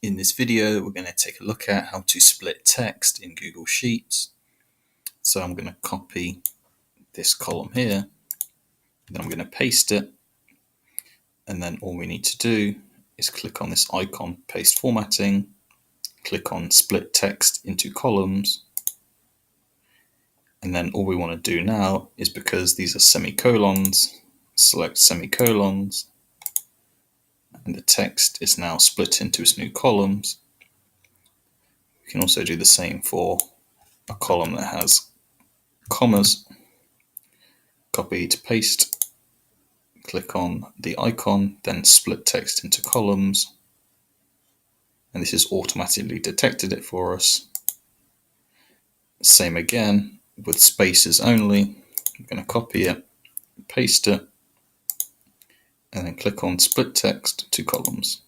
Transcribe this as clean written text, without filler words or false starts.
In this video, we're going to take a look at how to split text in Google Sheets. So I'm going to copy this column here, then I'm going to paste it, and then all we need to do is click on this icon, paste formatting, click on split text into columns, and then all we want to do now is, because these are semicolons, select semicolons, and the text is now split into its new columns. We can also do the same for a column that has commas. Copy to paste, click on the icon, then split text into columns, and this has automatically detected it for us. Same again with spaces only. I'm going to copy it, paste it, and then click on split text to columns.